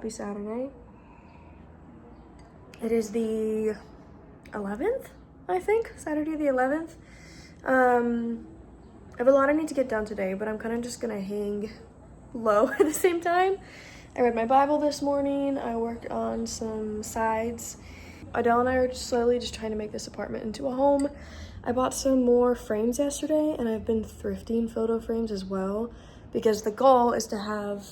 Happy Saturday. It is the 11th, I think. Saturday the 11th. I have a lot I need to get done today, but I'm kind of just gonna hang low at the same time. I read my Bible this morning. I worked on some sides. Adele and I are slowly just trying to make this apartment into a home. I bought some more frames yesterday, and I've been thrifting photo frames as well, because the goal is to have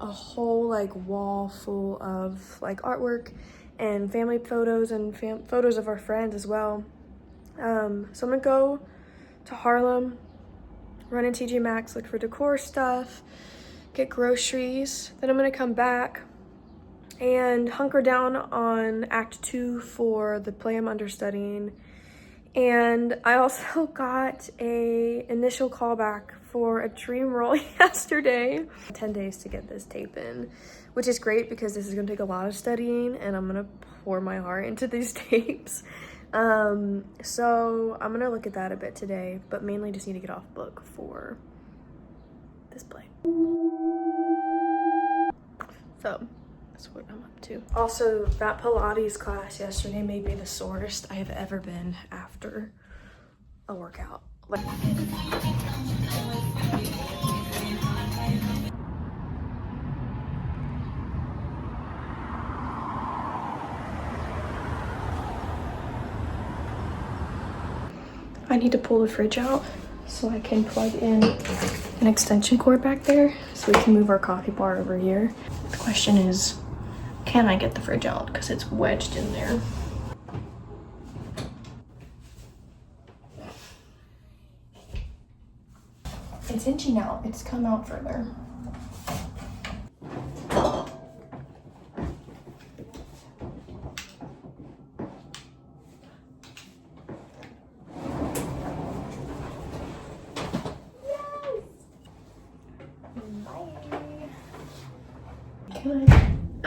a whole like wall full of like artwork and family photos and photos of our friends as well. So I'm gonna go to Harlem, run in TJ Maxx, look for decor stuff, get groceries. Then I'm gonna come back and hunker down on Act 2 for the play I'm understudying. And I also got a initial callback for a dream role yesterday. 10 days to get this tape in, which is great because this is gonna take a lot of studying and I'm gonna pour my heart into these tapes. So I'm gonna look at that a bit today, but mainly just need to get off book for this play. So that's what I'm up to. Also, that Pilates class yesterday made me the sorest I have ever been after a workout. Like, I need to pull the fridge out so I can plug in an extension cord back there so we can move our coffee bar over here. The question is, can I get the fridge out? Because it's wedged in there. It's inching out. It's come out further.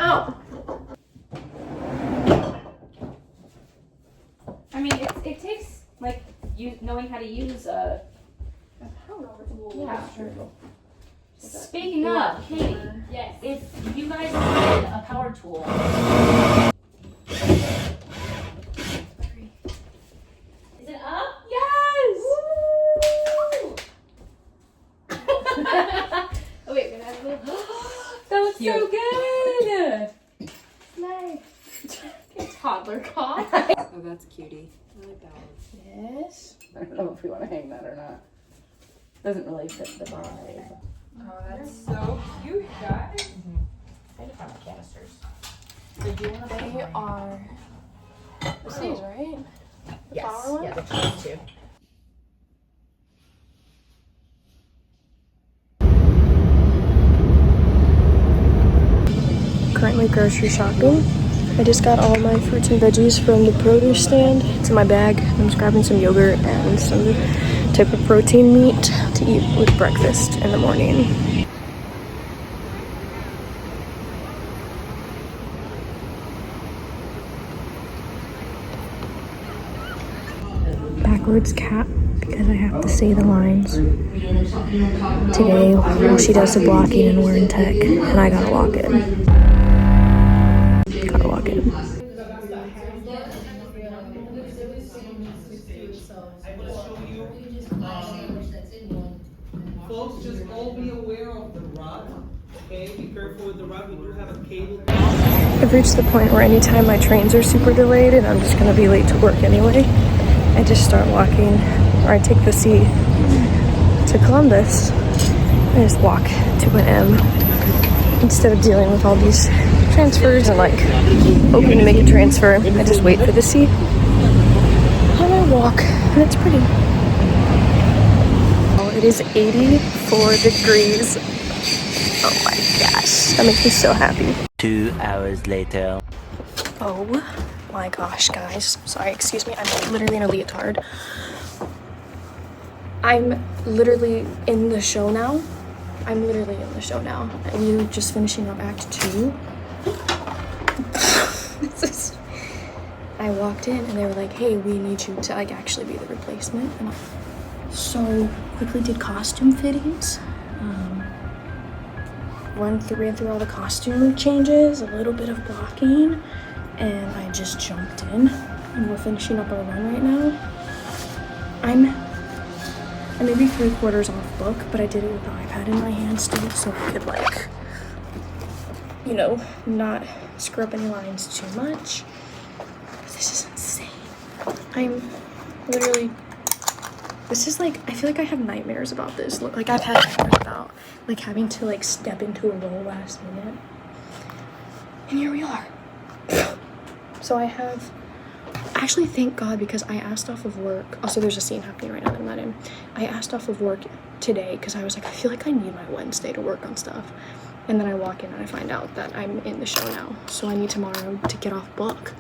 Oh! I mean, it takes, like, knowing how to use a power tool. Yeah. Speaking of, Katie, yes. If you guys wanted a power tool. Is it up? Yes! Woo! Oh, wait, we're gonna have a little. That was so good! Nice. Toddler cough. Oh, that's a cutie. I like that one. Yes. I don't know if we want to hang that or not. Doesn't really fit the vibe. Oh, that's so cute, guys. I need to find my canisters. They are these, right? The flower one? Yeah, the cute too. Currently grocery shopping. I just got all my fruits and veggies from the produce stand. It's in my bag. I'm just grabbing some yogurt and some type of protein meat to eat with breakfast in the morning. Backwards cap because I have to say the lines today while she does the blocking and we're in tech, and I gotta lock in. Gotta log in. Folks, just all be aware of the rug. Okay, be careful with the rug. We do have a cable. I've reached the point where anytime my trains are super delayed and I'm just gonna be late to work anyway, I just start walking, or I take the C to Columbus. I just walk to an M instead of dealing with all these transfers and like hoping to make a transfer. I just wait for the C and I walk, and it's pretty. Oh, it is 84 degrees. Oh my gosh, that makes me so happy. 2 hours later. Oh my gosh, guys. Sorry, excuse me. I'm literally in a leotard. I'm literally in the show now. I'm literally in the show now. And you just finishing up Act 2. I walked in and they were like, hey, we need you to like actually be the replacement. And I so quickly did costume fittings. ran through all the costume changes, a little bit of blocking, and I just jumped in, and we're finishing up our run right now. I'm maybe 3/4 off book, but I did it with the iPad in my hand still, so I could, like, you know, not screw up any lines too much. This is insane. I'm literally, this is like, I feel like I have nightmares about this. Look, like I've had nightmares about like having to like step into a role last minute. And here we are. So I have, actually thank God, because I asked off of work. Also, there's a scene happening right now that I'm not in. I asked off of work today because I was like, I feel like I need my Wednesday to work on stuff. And then I walk in and I find out that I'm in the show now. So I need tomorrow to get off book.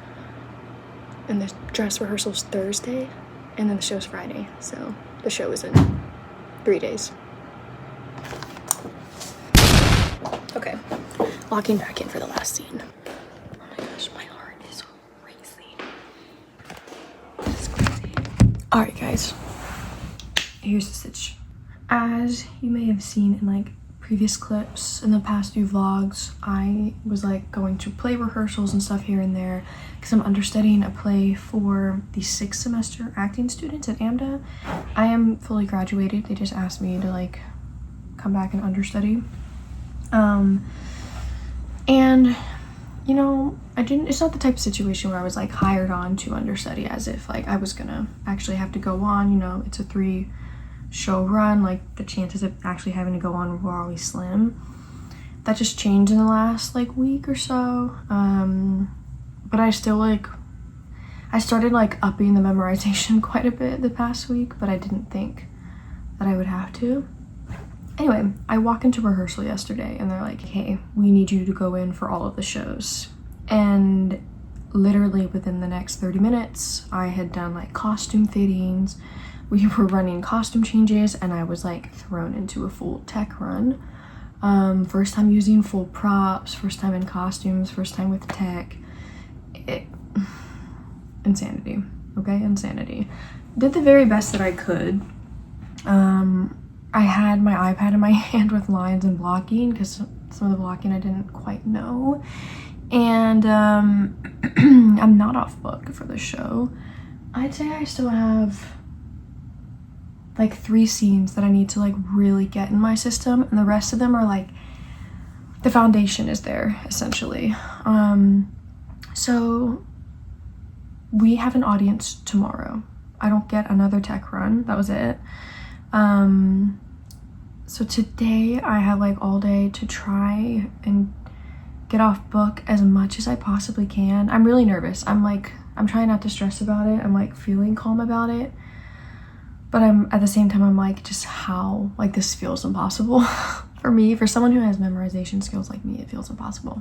And the dress rehearsal's Thursday, and then the show's Friday. So the show is in 3 days. Okay, walking back in for the last scene. Oh my gosh, my heart is racing. This is crazy. All right, guys, here's the stitch. As you may have seen in like previous clips in the past few vlogs, I was like going to play rehearsals and stuff here and there because I'm understudying a play for the 6th semester acting students at AMDA. I am fully graduated. They just asked me to like come back and understudy. And you know, it's not the type of situation where I was like hired on to understudy as if like I was gonna actually have to go on, you know, it's a 3-show run, like the chances of actually having to go on were always slim. That just changed in the last like week or so. But I still I started like upping the memorization quite a bit the past week, but I didn't think that I would have to. Anyway, I walk into rehearsal yesterday and they're like, hey, we need you to go in for all of the shows. And literally within the next 30 minutes, I had done like costume fittings. We were running costume changes and I was like thrown into a full tech run. First time using full props, first time in costumes, first time with tech. Insanity, okay? Insanity. Did the very best that I could. I had my iPad in my hand with lines and blocking because some of the blocking I didn't quite know. And I'm not off book for the show. I'd say I still have like 3 scenes that I need to like really get in my system, and the rest of them are like the foundation is there essentially. So we have an audience tomorrow. I don't get another tech run. That was it. So today I have like all day to try and get off book as much as I possibly can. I'm really nervous. I'm trying not to stress about it. I'm like feeling calm about it. But I'm at the same time, I'm like, just how like this feels impossible for me. For someone who has memorization skills like me, it feels impossible.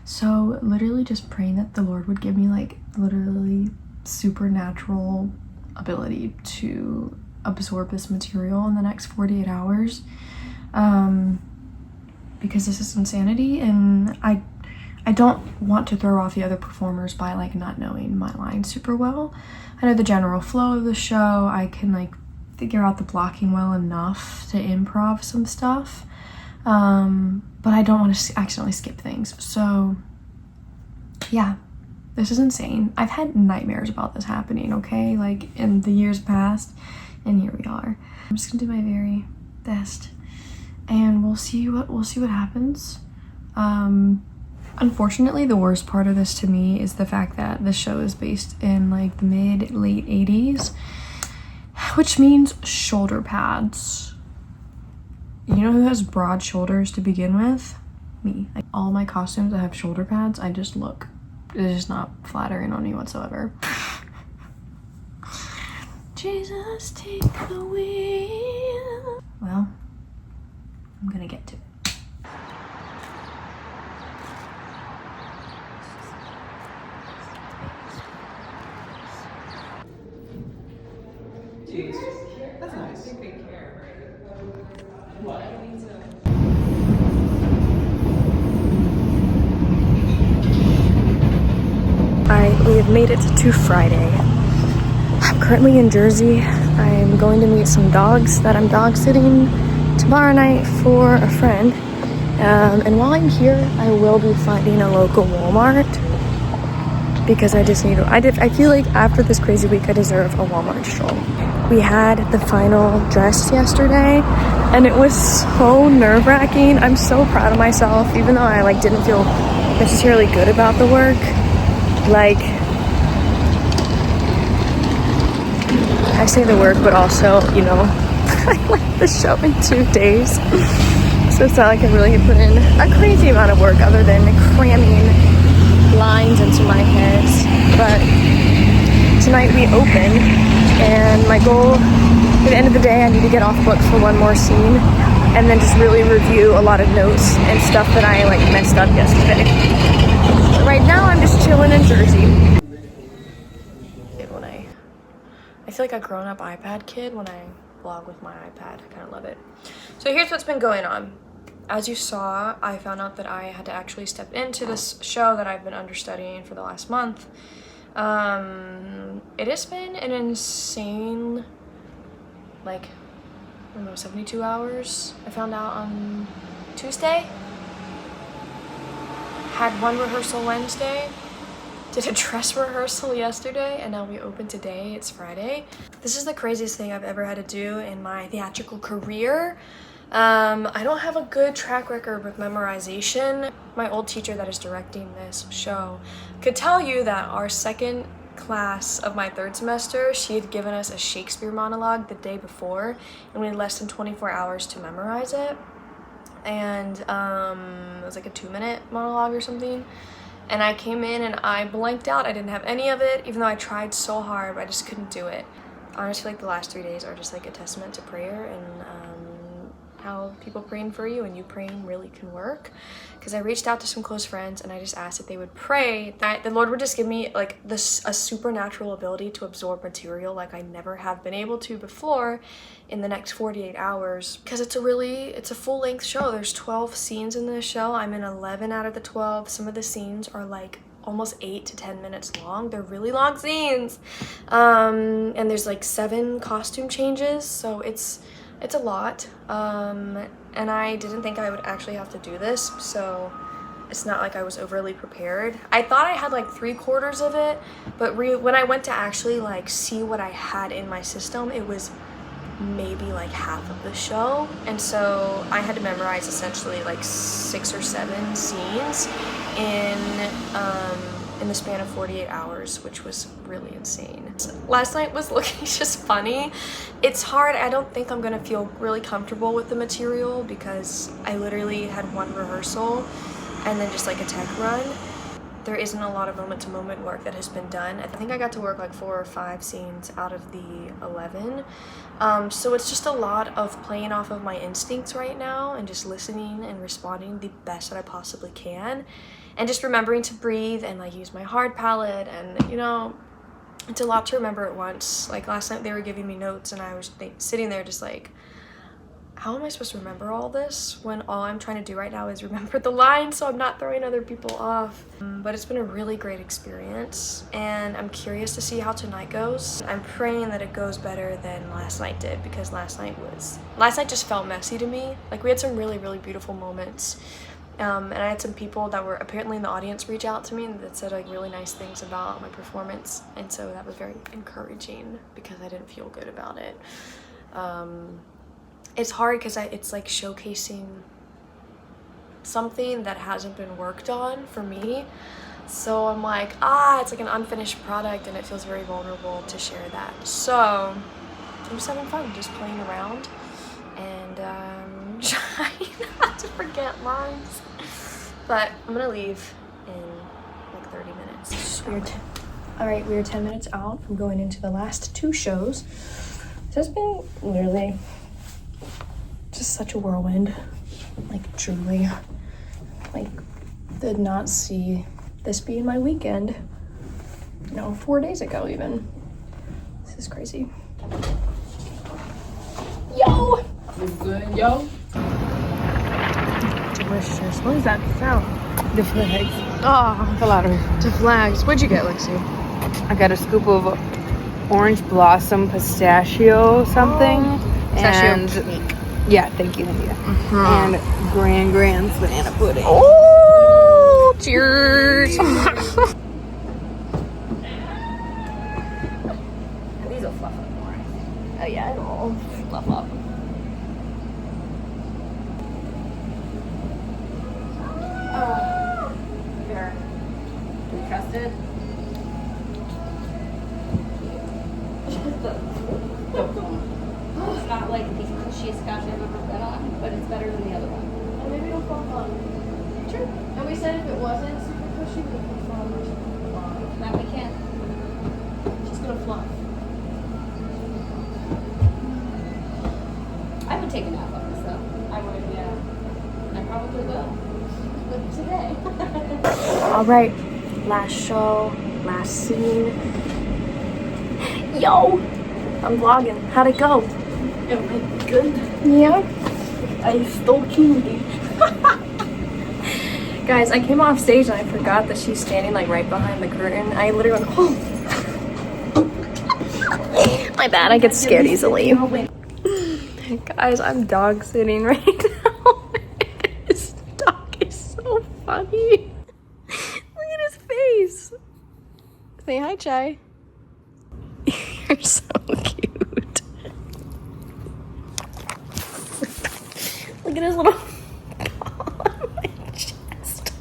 So literally just praying that the Lord would give me like literally supernatural ability to absorb this material in the next 48 hours. Because this is insanity, and I don't want to throw off the other performers by like not knowing my lines super well. I know the general flow of the show. I can like figure out the blocking well enough to improv some stuff. But I don't want to accidentally skip things. So yeah, this is insane. I've had nightmares about this happening, okay? Like in the years past, and here we are. I'm just gonna do my very best, and we'll see what happens. Unfortunately, the worst part of this to me is the fact that the show is based in like the late 80s, which means shoulder pads. You know who has broad shoulders to begin with? Me. Like all my costumes that have shoulder pads, it's just not flattering on me whatsoever. Jesus, take the wheel. Well, I'm gonna get to it. Jeez, that's nice. We have made it to Friday. I'm currently in Jersey. I'm going to meet some dogs that I'm dog sitting tomorrow night for a friend. And while I'm here, I will be finding a local Walmart because I just need to, I feel like after this crazy week, I deserve a Walmart stroll. We had the final dress yesterday and it was so nerve-wracking. I'm so proud of myself, even though I like didn't feel necessarily good about the work. Like, I say the work, but also, you know, I left the show in 2 days. So it's not like I really put in a crazy amount of work other than cramming lines into my head. But tonight we open, and my goal at the end of the day, I need to get off book for one more scene and then just really review a lot of notes and stuff that I like messed up yesterday. But right now I'm just chilling in Jersey. I feel like a grown-up iPad kid when I vlog with my iPad. I kind of love it. So here's what's been going on. As you saw, I found out that I had to actually step into this show that I've been understudying for the last month. It has been an insane, like, I don't know, 72 hours. I found out on Tuesday. Had one rehearsal Wednesday. Did a dress rehearsal yesterday, and now we open today. It's Friday. This is the craziest thing I've ever had to do in my theatrical career. I don't have a good track record with memorization. My old teacher that is directing this show could tell you that our second class of my third semester, she had given us a Shakespeare monologue the day before, and we had less than 24 hours to memorize it. And it was like a 2-minute monologue or something. And I came in and I blanked out. I didn't have any of it, even though I tried so hard, but I just couldn't do it. Honestly, like the last 3 days are just like a testament to prayer and how people praying for you and you praying really can work. Because I reached out to some close friends and I just asked if they would pray that the Lord would just give me like a supernatural ability to absorb material like I never have been able to before in the next 48 hours. Because it's a full-length show. There's 12 scenes in this show. I'm in 11 out of the 12. Some of the scenes are like almost 8 to 10 minutes long. They're really long scenes. And there's like 7 costume changes, so it's a lot. And I didn't think I would actually have to do this, so it's not like I was overly prepared. I thought I had like 3/4 of it, but when I went to actually like see what I had in my system, it was maybe like half of the show. And so I had to memorize essentially like 6 or 7 scenes in the span of 48 hours, which was really insane. Last night was looking just funny. It's hard. I don't think I'm gonna feel really comfortable with the material because I literally had one rehearsal and then just like a tech run. There isn't a lot of moment-to-moment work that has been done. I think I got to work like 4 or 5 scenes out of the 11. So it's just a lot of playing off of my instincts right now and just listening and responding the best that I possibly can. And just remembering to breathe and like use my hard palette, and you know, it's a lot to remember at once. Like last night they were giving me notes and I was sitting there just like, how am I supposed to remember all this when all I'm trying to do right now is remember the lines so I'm not throwing other people off? But it's been a really great experience and I'm curious to see how tonight goes. I'm praying that it goes better than last night did, because last night just felt messy to me. Like we had some really, really beautiful moments. And I had some people that were apparently in the audience reach out to me that said like really nice things about my performance, and so that was very encouraging because I didn't feel good about it. It's hard because it's like showcasing something that hasn't been worked on for me, so I'm like, it's like an unfinished product and it feels very vulnerable to share that. So I'm just having fun, just playing around and trying not to forget lines. But I'm gonna leave in like 30 minutes. Alright, we are 10 minutes out from going into the last 2 shows. This has been literally just such a whirlwind. Like truly. Like, did not see this being my weekend. No, 4 days ago even. This is crazy. Yo! You good, yo? Delicious. What is that sound? The flags. Oh, A lot of the flags. What'd you get, Lexi? I got a scoop of orange blossom pistachio something. Pistachio And cake. Yeah, thank you, Lydia. And grand banana pudding. Oh, cheers. And these will fluff up more. Oh yeah, it'll fluff up. Here. Do you trust it? It's not like the cushiest scotch I've ever been on, but it's better than the other one. Well, maybe it'll fluff up. True. And we said if it wasn't super cushy, we could put foam or something on. That we can. It's just gonna fluff. I would take a nap on this though. I would, yeah. I probably will. But today. All right, last show, last scene. Yo, I'm vlogging. How'd it go? It went good. Yeah. I stole candy. Guys, I came off stage and I forgot that she's standing like right behind the curtain. I literally went, oh. My bad, I get scared easily. Guys, I'm dog sitting right now. This dog is so funny. Look at his face. Say hi, Chai. You're so cute. Look at his little paw on my chest.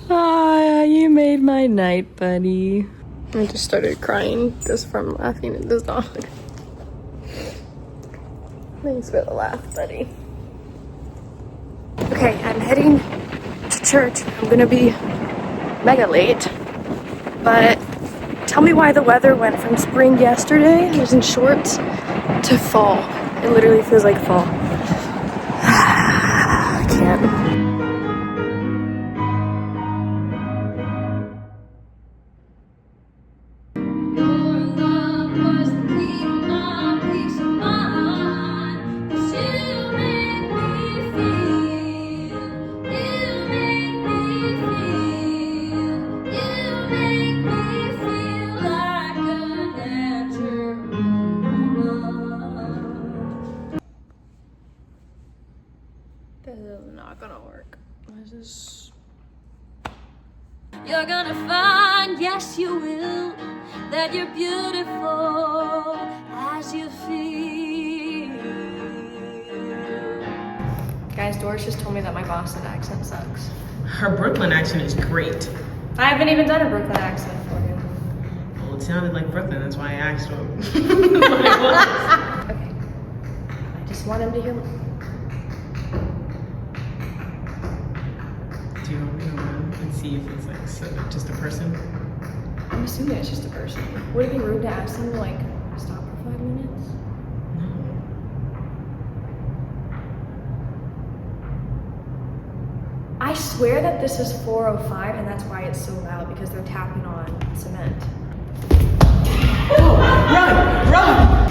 Ah, you made my night, buddy. I just started crying just from laughing at this dog. Thanks for the laugh, buddy. Okay, I'm heading to church. I'm gonna be mega late. But tell me why the weather went from spring yesterday, I was in shorts, to fall. It literally feels like fall. I can't. This is not gonna work. This is... You're gonna find, yes you will, that you're beautiful as you feel. Guys, Doris just told me that my Boston accent sucks. Her Brooklyn accent is great. I haven't even done a Brooklyn accent for you. Well, it sounded like Brooklyn, that's why I asked what it was. Okay. I just want him to hear me. Do you want me to run and see if it's like just a person? I'm assuming it's just a person. Would it be rude to ask him to like stop for 5 minutes? No. I swear that this is 4:05 and that's why it's so loud because they're tapping on cement. Run! Run!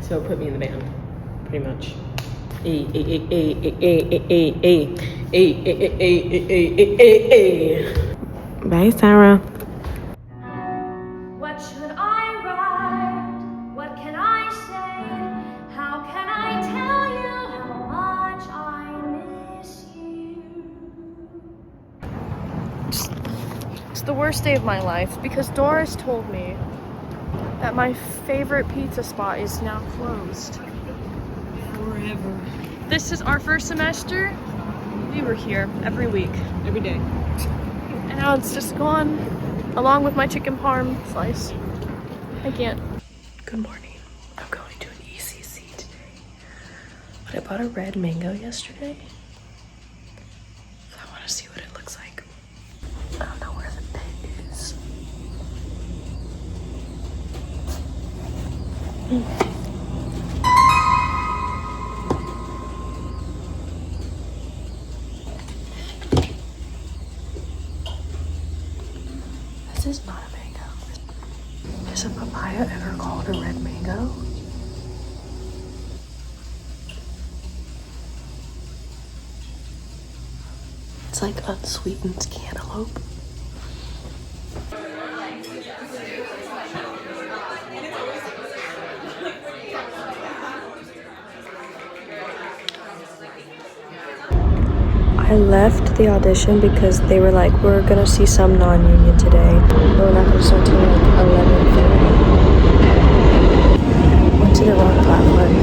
So put me in the band, pretty much. Bye, Sarah. What should I write? What can I say? How can I tell you how much I miss you? It's the worst day of my life because Doris told me that my favorite pizza spot is now closed. Forever. This is our first semester. We were here every week. Every day. And now it's just gone, along with my chicken parm slice. I can't. Good morning. I'm going to an ECC today. But I bought a red mango yesterday. So I want to see what it looks like. I don't know where the pit is. This is not a mango. Is a papaya ever called a red mango? It's like unsweetened cantaloupe. I left the audition because they were like, we're gonna see some non-union today, but we're not gonna start till like 11:30. Went to the wrong platform.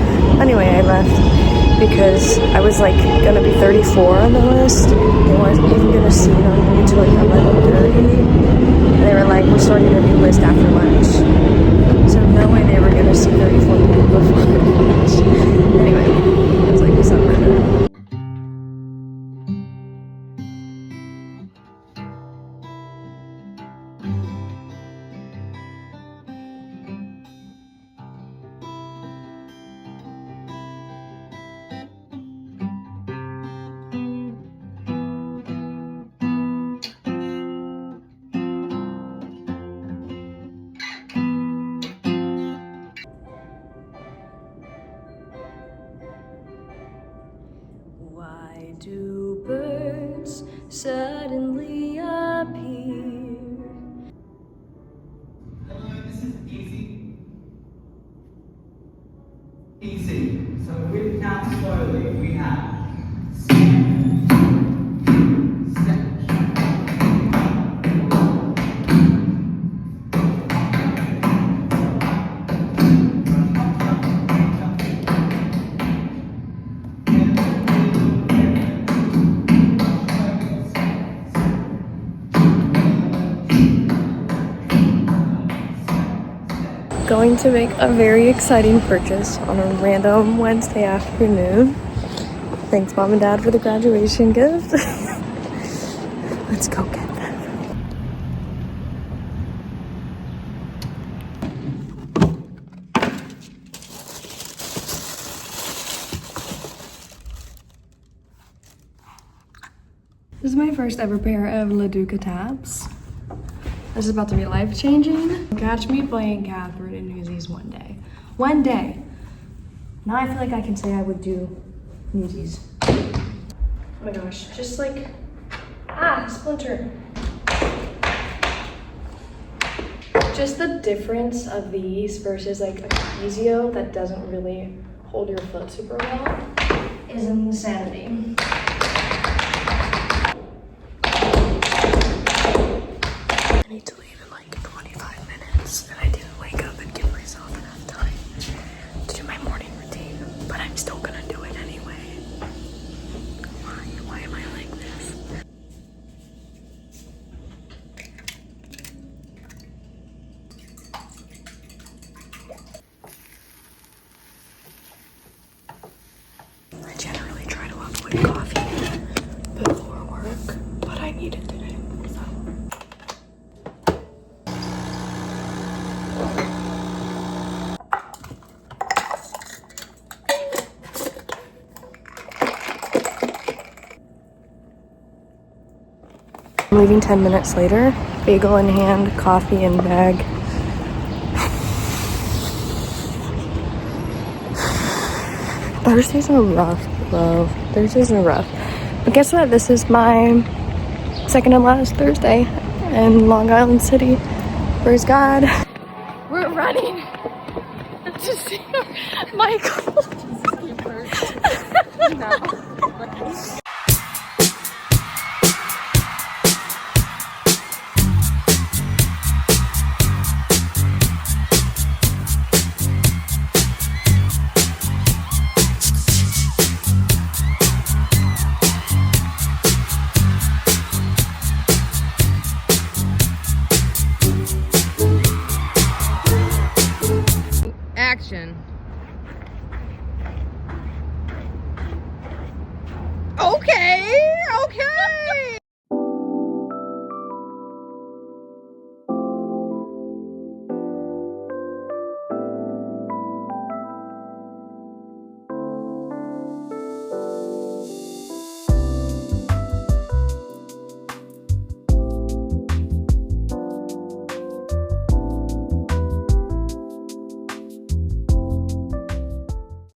Anyway, I left because I was like gonna be 34 on the list. They weren't even gonna see non-union until like 11:30. And they were like, we're starting a new list after lunch. So no way they were gonna see 34 people before lunch. Anyway, it was like a summer. Why do birds suddenly appear? This is easy. Easy. So we count slowly. We have going to make a very exciting purchase on a random Wednesday afternoon. Thanks Mom and Dad for the graduation gift. Let's go get them. This is my first ever pair of LaDuca taps. This is about to be life-changing. Catch me playing Catherine in Newsies one day. One day. Now I feel like I can say I would do Newsies. Oh my gosh, just like, splinter. Just the difference of these versus like a Kizio that doesn't really hold your foot super well is insanity. I need to leave in like 25 minutes, and I didn't wake up and give myself enough time to do my morning routine, but I'm still gonna do it anyway. Why am I like this? I generally try to avoid coffee before work, but I need it today, so. I'm leaving 10 minutes later, bagel in hand, coffee in bag. Thursdays are rough, bro. Thursdays are rough. But guess what? This is my second and last Thursday in Long Island City. Praise God. We're running to see Michael. Action.